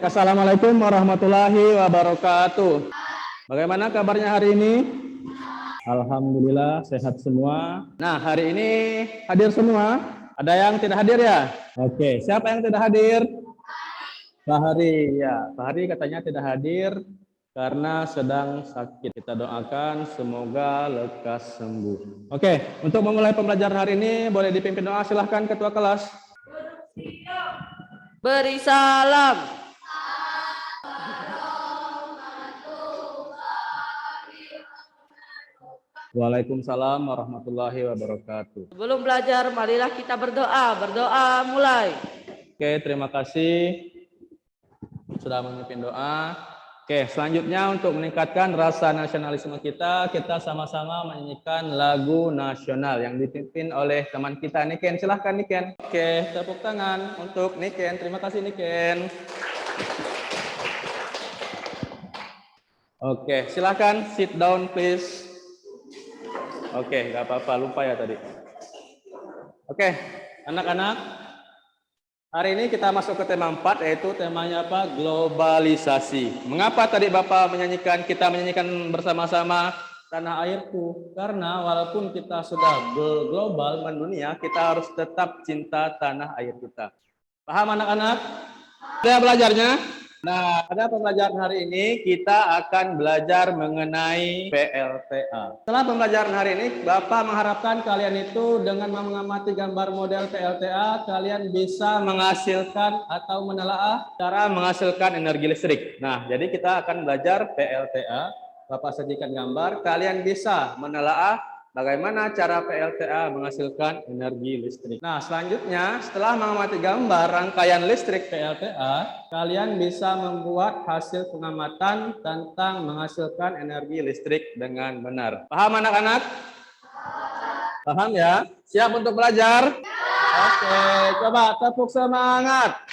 Assalamualaikum warahmatullahi wabarakatuh. Bagaimana kabarnya hari ini? Alhamdulillah sehat semua. Nah, hari ini hadir semua. Ada yang tidak hadir ya? Oke, siapa yang tidak hadir? Pak Hari, ya. Pak Hari katanya tidak hadir karena sedang sakit. Kita doakan semoga lekas sembuh. Oke, untuk memulai pembelajaran hari ini boleh dipimpin doa. Silahkan Ketua kelas. Beri salam. Waalaikumsalam warahmatullahi wabarakatuh. Sebelum belajar, marilah kita berdoa. Berdoa mulai. Oke, terima kasih sudah memimpin doa. Oke, selanjutnya untuk meningkatkan rasa nasionalisme kita sama-sama menyanyikan lagu nasional yang dipimpin oleh teman kita Niken. Silahkan Niken. Oke, tepuk tangan untuk Niken. Terima kasih Niken. Oke, silahkan sit down please. Oke, nggak apa-apa, lupa ya tadi. Oke, anak-anak, hari ini kita masuk ke tema 4, yaitu temanya apa? Globalisasi. Mengapa tadi Bapak kita menyanyikan bersama-sama Tanah Airku? Karena walaupun kita sudah global, mendunia, kita harus tetap cinta tanah air kita. Paham anak-anak? Sudah belajarnya? Nah, pada pembelajaran hari ini kita akan belajar mengenai PLTA. Setelah pembelajaran hari ini, Bapak mengharapkan kalian itu dengan mengamati gambar model PLTA, kalian bisa menghasilkan atau menelaah cara menghasilkan energi listrik. Nah, jadi kita akan belajar PLTA. Bapak sajikan gambar, kalian bisa menelaah bagaimana cara PLTA menghasilkan energi listrik. Nah, selanjutnya setelah mengamati gambar rangkaian listrik PLTA, kalian bisa membuat hasil pengamatan tentang menghasilkan energi listrik dengan benar. Paham anak-anak? Paham ya? Siap untuk belajar? Oke, coba tepuk semangat.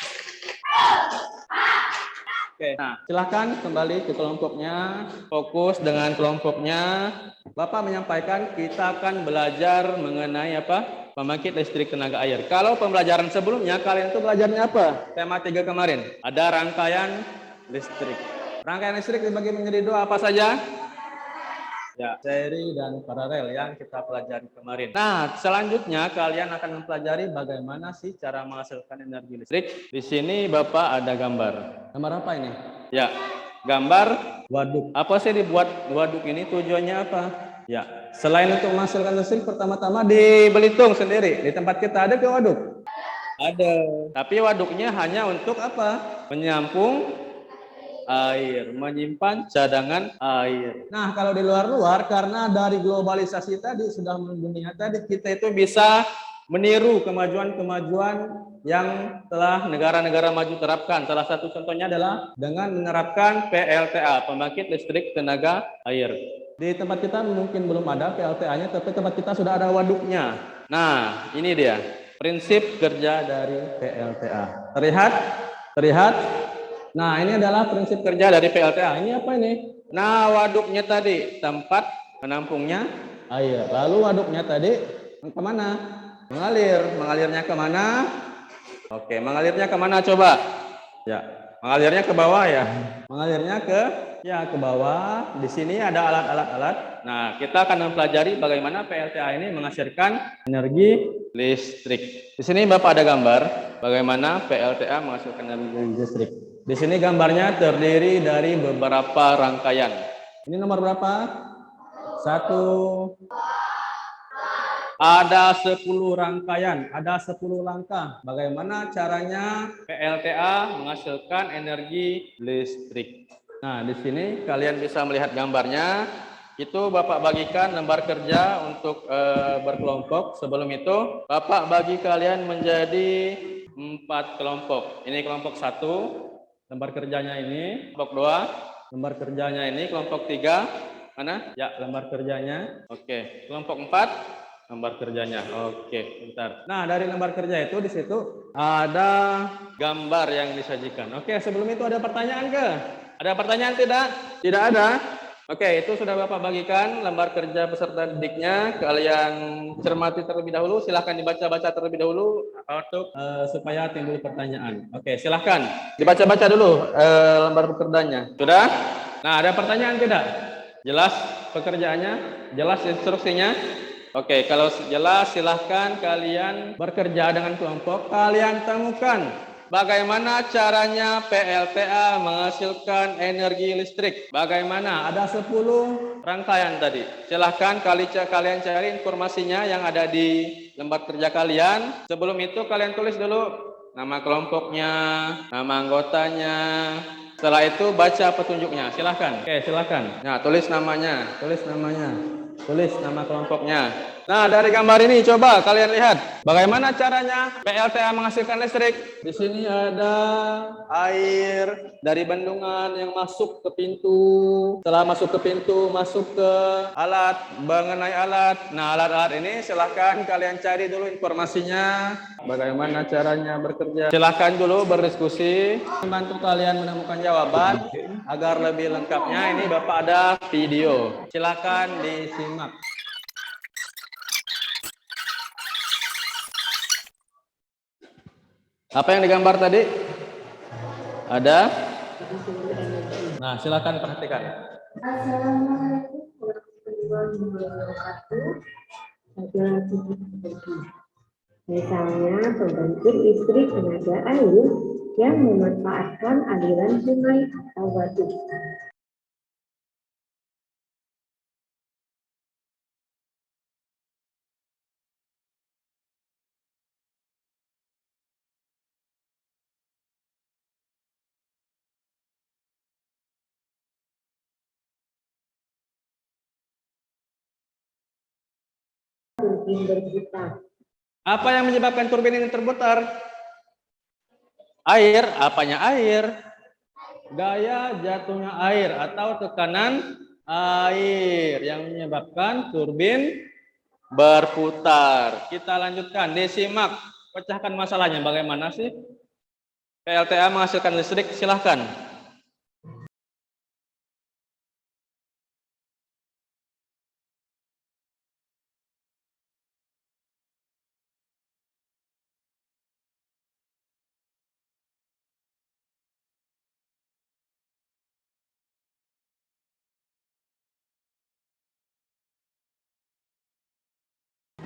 Oke, nah silahkan kembali ke kelompoknya, fokus dengan kelompoknya. Bapak menyampaikan kita akan belajar mengenai apa? Pembangkit listrik tenaga air. Kalau pembelajaran sebelumnya kalian itu belajarnya apa? Tema 3 kemarin. Ada rangkaian listrik. Rangkaian listrik dibagi menjadi 2 apa saja? Ya, seri dan paralel yang kita pelajari kemarin. Nah, selanjutnya kalian akan mempelajari bagaimana sih cara menghasilkan energi listrik. Di sini Bapak ada gambar. Gambar apa ini? Ya, gambar waduk. Apa sih dibuat waduk ini? Tujuannya apa? Ya, selain untuk menghasilkan listrik, pertama-tama di Belitung sendiri, di tempat kita ada ke waduk? Ada. Tapi waduknya hanya untuk apa? Menyampung air, menyimpan cadangan air. Nah, kalau di luar-luar, karena dari globalisasi tadi sudah mendunia tadi, kita itu bisa meniru kemajuan-kemajuan yang telah negara-negara maju terapkan. Salah satu contohnya adalah dengan menerapkan PLTA, pembangkit listrik tenaga air. Di tempat kita mungkin belum ada PLTA-nya, tapi tempat kita sudah ada waduknya. Nah, ini dia prinsip kerja dari PLTA. Terlihat? Terlihat? Nah, ini adalah prinsip kerja dari PLTA. Ini apa ini? Nah, waduknya tadi tempat menampungnya air. Lalu waduknya tadi kemana? Mengalir. Mengalirnya kemana? Oke, mengalirnya kemana coba? Ya, mengalirnya ke bawah ya. Mengalirnya ke bawah. Di sini ada alat-alat. Nah, kita akan mempelajari bagaimana PLTA ini menghasilkan energi listrik. Di sini Bapak ada gambar bagaimana PLTA menghasilkan energi listrik. Di sini gambarnya terdiri dari beberapa rangkaian. Ini nomor berapa? 1. Ada 10 rangkaian, ada 10 langkah. Bagaimana caranya PLTA menghasilkan energi listrik. Nah, di sini kalian bisa melihat gambarnya. Itu Bapak bagikan lembar kerja untuk berkelompok. Sebelum itu, Bapak bagi kalian menjadi 4 kelompok. Ini kelompok 1. Lembar kerjanya ini, kelompok 2, lembar kerjanya ini, kelompok 3, mana? Ya, lembar kerjanya. Oke, kelompok 4, lembar kerjanya. Oke, bentar. Nah, dari lembar kerja itu di situ ada gambar yang disajikan. Oke, sebelum itu ada pertanyaan ke? Ada pertanyaan tidak? Tidak ada. Oke, itu sudah Bapak bagikan lembar kerja peserta didiknya. Kalian cermati terlebih dahulu. Silahkan dibaca-baca terlebih dahulu untuk supaya timbul pertanyaan. Oke, silahkan dibaca-baca dulu lembar pekerjaannya. Sudah? Nah, ada pertanyaan tidak? Jelas pekerjaannya? Jelas instruksinya? Oke, kalau jelas silahkan kalian bekerja dengan kelompok. Kalian temukan bagaimana caranya PLTA menghasilkan energi listrik? Bagaimana? Ada 10 rangkaian tadi. Silahkan kalian cari informasinya yang ada di lembar kerja kalian. Sebelum itu kalian tulis dulu nama kelompoknya, nama anggotanya. Setelah itu baca petunjuknya. Silahkan. Oke, silahkan. Nah, tulis namanya. Tulis nama kelompoknya. Nah, dari gambar ini coba kalian lihat bagaimana caranya PLTA menghasilkan listrik. Di sini ada air dari bendungan yang masuk ke pintu. Setelah masuk ke pintu, masuk ke alat, mengenai alat. Nah, alat-alat ini silahkan kalian cari dulu informasinya. Bagaimana caranya bekerja. Silahkan dulu berdiskusi. Membantu kalian menemukan jawaban agar lebih lengkapnya. Ini Bapak ada video. Silahkan disimak. Apa yang digambar tadi? Ada? Nah, silakan perhatikan. Assalamualaikum warahmatullahi wabarakatuh. Misalnya pembangkit listrik tenaga air yang memanfaatkan aliran sungai atau waduk. Turbin berputar. Apa yang menyebabkan turbin ini terputar? Air. Apanya air? Gaya jatuhnya air atau tekanan air yang menyebabkan turbin berputar. Kita lanjutkan. Disimak. Pecahkan masalahnya. Bagaimana sih PLTA menghasilkan listrik? Silahkan.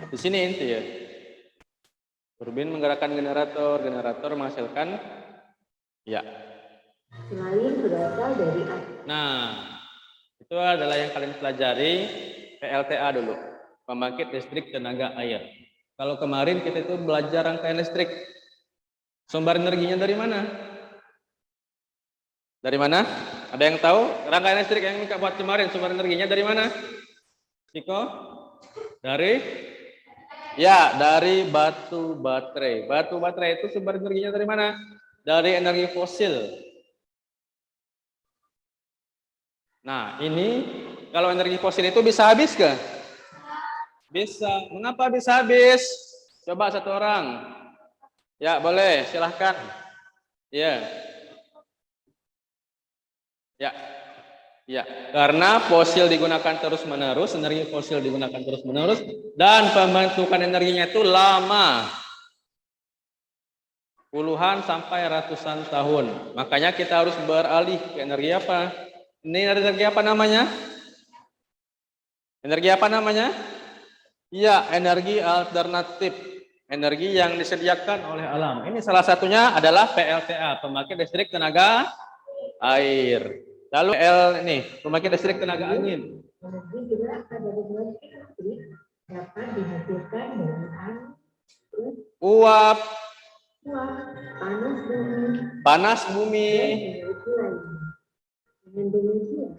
Di sini inti ya. Turbin menggerakkan generator, generator menghasilkan ya. Selain berasal dari air. Nah, itu adalah yang kalian pelajari PLTA dulu. Pembangkit listrik tenaga air. Kalau kemarin kita itu belajar rangkaian listrik. Sumber energinya dari mana? Dari mana? Ada yang tahu? Rangkaian listrik yang Mika buat kemarin sumber energinya dari mana? Ciko? Dari? Ya, dari batu baterai. Batu baterai itu sumber energinya dari mana? Dari energi fosil. Nah, ini kalau energi fosil itu bisa habis ke? Bisa. Mengapa bisa habis? Coba satu orang. Ya, boleh. Silahkan. Ya. Ya. Ya, karena fosil digunakan terus-menerus, energi fosil digunakan terus-menerus, dan pembentukan energinya itu lama. Puluhan sampai ratusan tahun. Makanya kita harus beralih ke energi apa? Ini energi apa namanya? Energi apa namanya? Iya, energi alternatif. Energi yang disediakan oleh alam. Ini salah satunya adalah PLTA, pembangkit listrik tenaga air. Lalu ini, pembangkit listrik tenaga angin. Energi gerak pada pembangkit listrik dapat dihasilkan dengan Uap, panas bumi, panas bumi. dan energi lainnya. Dengan demikian,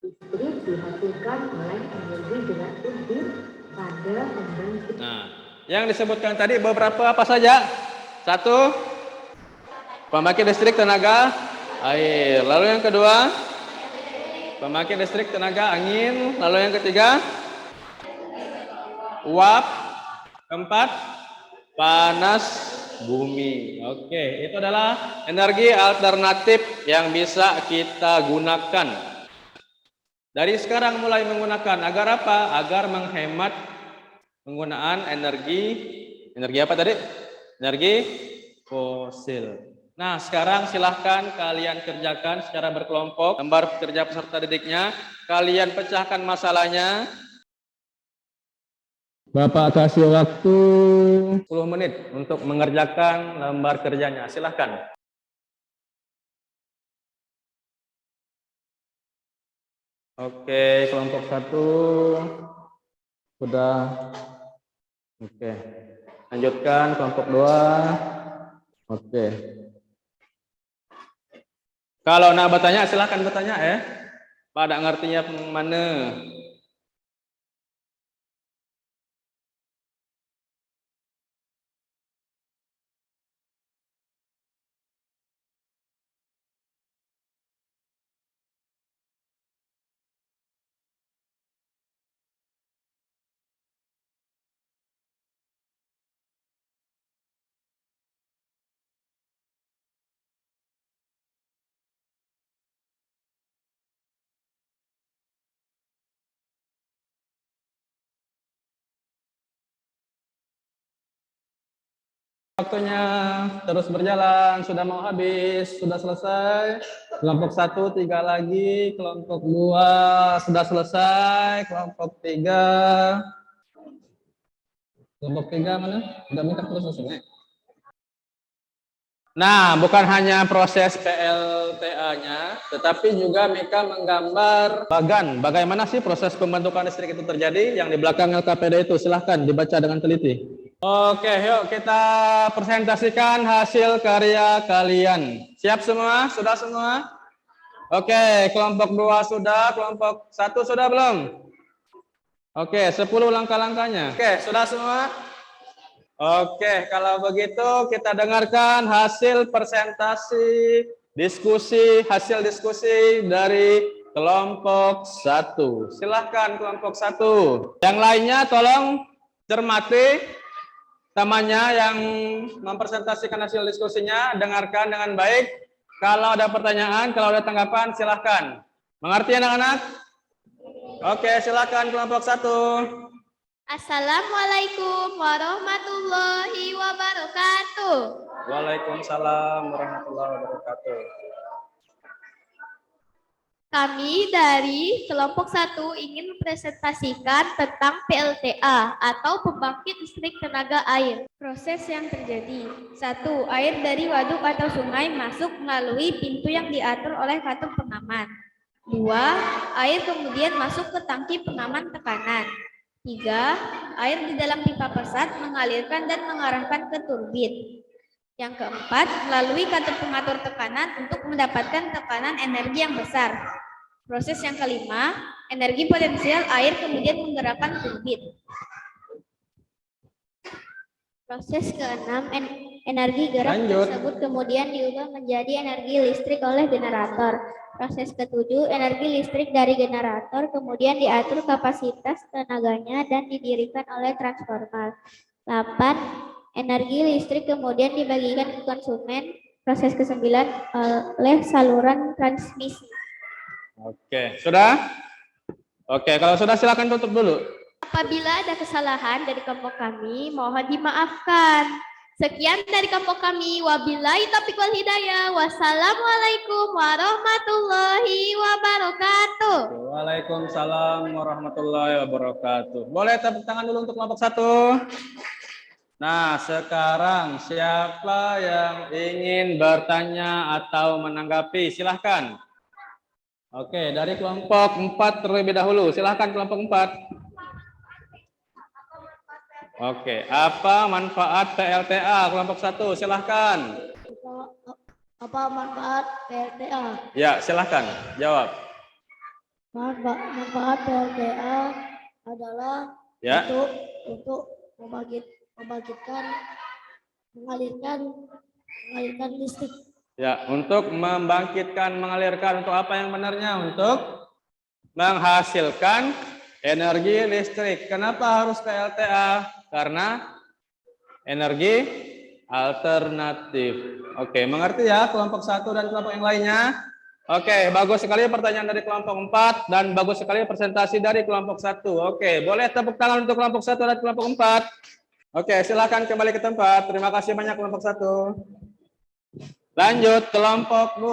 listrik dihasilkan oleh energi gerak turbin pada pembangkit. Nah, yang disebutkan tadi beberapa apa saja? Satu, pembangkit listrik tenaga air. Lalu yang kedua, pembangkit listrik tenaga angin. Lalu yang ketiga, uap. Keempat, panas bumi. Oke, itu adalah energi alternatif yang bisa kita gunakan. Dari sekarang mulai menggunakan agar apa? Agar menghemat penggunaan energi apa tadi? Energi fosil. Nah, sekarang silahkan kalian kerjakan secara berkelompok. Gambar kerja peserta didiknya. Kalian pecahkan masalahnya. Bapak kasih waktu 10 menit untuk mengerjakan lembar kerjanya. Silahkan. Oke, kelompok 1 sudah. Oke. Lanjutkan kelompok 2. Oke. Kalau nak bertanya silahkan bertanya ya. Pada ngertinya mana? Waktunya terus berjalan, sudah mau habis, sudah selesai. Kelompok 1 3 lagi, kelompok 2 sudah selesai, kelompok 3 mana? Udah minta terus selesai. Nah, bukan hanya proses PLTA-nya, tetapi juga Mika menggambar bagaimana sih proses pembentukan listrik itu terjadi yang di belakang LKPD itu. Silahkan dibaca dengan teliti. Oke, yuk kita presentasikan hasil karya kalian. Siap semua? Sudah semua? Oke, kelompok 2 sudah, kelompok 1 sudah belum? Oke, 10 langkah-langkahnya. Oke, sudah semua? Oke, kalau begitu kita dengarkan hasil presentasi hasil diskusi dari kelompok 1. Silahkan kelompok 1. Yang lainnya tolong cermati temannya yang mempresentasikan hasil diskusinya, dengarkan dengan baik. Kalau ada pertanyaan, kalau ada tanggapan, silahkan. Mengerti anak-anak? Oke, silahkan kelompok 1. Assalamualaikum warahmatullahi wabarakatuh. Waalaikumsalam warahmatullahi wabarakatuh. Kami dari kelompok 1 ingin mempresentasikan tentang PLTA atau pembangkit listrik tenaga air. Proses yang terjadi. 1. Air dari waduk atau sungai masuk melalui pintu yang diatur oleh kantung pengaman. 2. Air kemudian masuk ke tangki pengaman tekanan. 3. Air di dalam pipa pesat mengalirkan dan mengarahkan ke turbin. Yang keempat, melalui kantung pengatur tekanan untuk mendapatkan tekanan energi yang besar. Proses yang kelima, energi potensial air kemudian menggerakkan turbin. Proses keenam, energi gerak tersebut kemudian diubah menjadi energi listrik oleh generator. Proses ketujuh, energi listrik dari generator kemudian diatur kapasitas tenaganya dan didirikan oleh transformer. 8. Energi listrik kemudian dibagikan ke konsumen. Proses ke-9 oleh saluran transmisi. Oke, sudah? Oke, kalau sudah silakan tutup dulu. Apabila ada kesalahan dari kelompok kami, mohon dimaafkan. Sekian dari kelompok kami. Wabillahi taufiq wal hidayah. Wassalamualaikum warahmatullahi wabarakatuh. Waalaikumsalam warahmatullahi wabarakatuh. Boleh tepuk tangan dulu untuk kelompok 1. Nah, sekarang siapa yang ingin bertanya atau menanggapi? Silahkan. Oke, dari kelompok 4 terlebih dahulu. Silahkan kelompok 4. Oke, apa manfaat PLTA kelompok 1? Silahkan. Apa manfaat PLTA? Ya, silahkan jawab. Manfaat PLTA adalah Ya. untuk mengalirkan listrik. Ya, untuk membangkitkan, mengalirkan untuk apa yang benarnya? Untuk menghasilkan energi listrik. Kenapa harus PLTA? Karena energi alternatif. Oke, mengerti ya kelompok 1 dan kelompok yang lainnya? Oke, bagus sekali pertanyaan dari kelompok 4 dan bagus sekali presentasi dari kelompok 1. Oke, boleh tepuk tangan untuk kelompok 1 dan kelompok 4. Oke, silakan kembali ke tempat. Terima kasih banyak kelompok 1. Lanjut kelompok 2.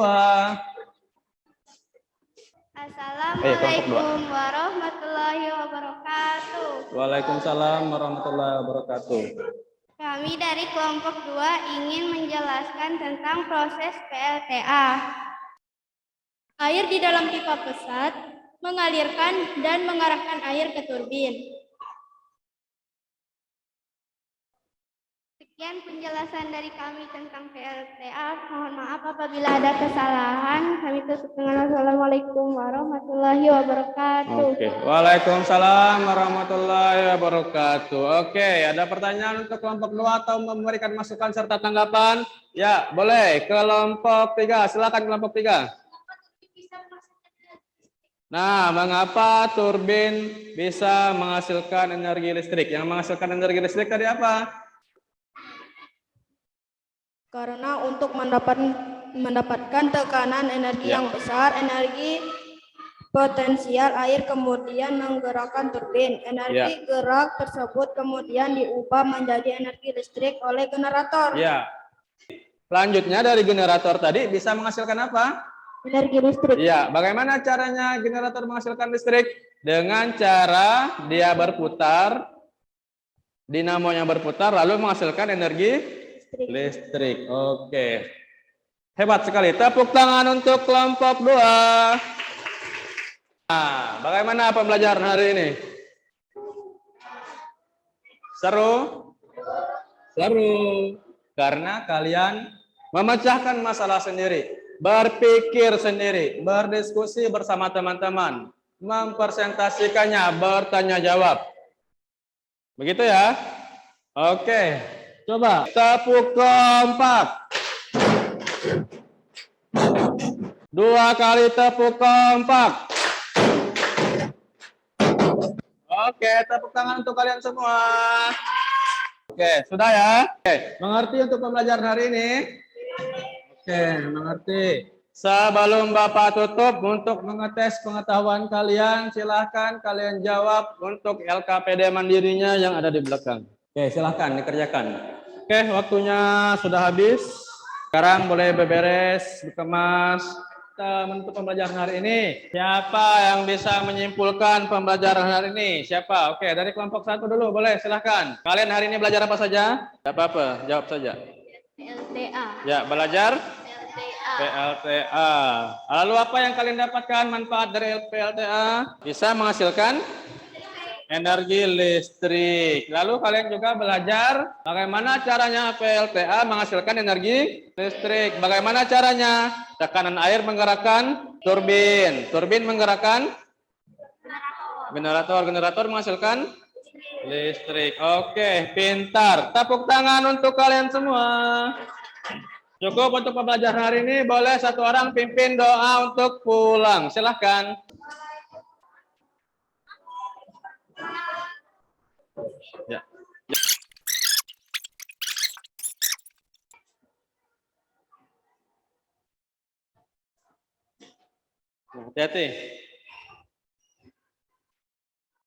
Assalamualaikum warahmatullahi wabarakatuh. Waalaikumsalam warahmatullahi wabarakatuh. Kami dari kelompok 2 ingin menjelaskan tentang proses PLTA. Air di dalam pipa pesat mengalirkan dan mengarahkan air ke turbin. Sekian penjelasan dari kami tentang PLTA. Mohon maaf apabila ada kesalahan. Kami tutup dengan Assalamualaikum warahmatullahi wabarakatuh. Oke, waalaikumsalam warahmatullahi wabarakatuh. Oke, ada pertanyaan untuk kelompok 2 atau memberikan masukan serta tanggapan? Ya, boleh. Kelompok 3, silakan kelompok 3. Nah, mengapa turbin bisa menghasilkan energi listrik? Yang menghasilkan energi listrik tadi apa? Karena untuk mendapatkan tekanan energi yang besar, energi potensial air kemudian menggerakkan turbin. Energi gerak tersebut kemudian diubah menjadi energi listrik oleh generator. Ya. Selanjutnya dari generator tadi bisa menghasilkan apa? Energi listrik. Ya, bagaimana caranya generator menghasilkan listrik? Dengan cara dia berputar, dinamonya berputar lalu menghasilkan energi listrik. Oke. Hebat sekali. Tepuk tangan untuk kelompok 2. Nah, bagaimana pembelajaran hari ini? Seru? Seru. Karena kalian memecahkan masalah sendiri, berpikir sendiri, berdiskusi bersama teman-teman, mempresentasikannya, bertanya jawab. Begitu ya? Oke. Coba tepuk kompak. 2 kali tepuk kompak. Oke, tepuk tangan untuk kalian semua. Oke, sudah ya? Oke, mengerti untuk pembelajaran hari ini? Oke, mengerti. Sebelum Bapak tutup untuk mengetes pengetahuan kalian, silahkan kalian jawab untuk LKPD mandirinya yang ada di belakang. Oke, silahkan dikerjakan. Oke, waktunya sudah habis. Sekarang boleh beberes, dikemas. Kita menutup pembelajaran hari ini. Siapa yang bisa menyimpulkan pembelajaran hari ini? Siapa? Oke, dari kelompok 1 dulu, boleh silahkan. Kalian hari ini belajar apa saja? Tidak apa-apa, jawab saja. PLTA. Ya, belajar PLTA. PLTA. Lalu apa yang kalian dapatkan manfaat dari PLTA? Bisa menghasilkan energi listrik. Lalu kalian juga belajar bagaimana caranya PLTA menghasilkan energi listrik. Bagaimana caranya? Tekanan air menggerakkan turbin. Turbin menggerakkan generator. Generator menghasilkan listrik. Oke, pintar. Tepuk tangan untuk kalian semua. Cukup untuk pembelajaran hari ini. Boleh satu orang pimpin doa untuk pulang. Silahkan. Ya. Hati-hati.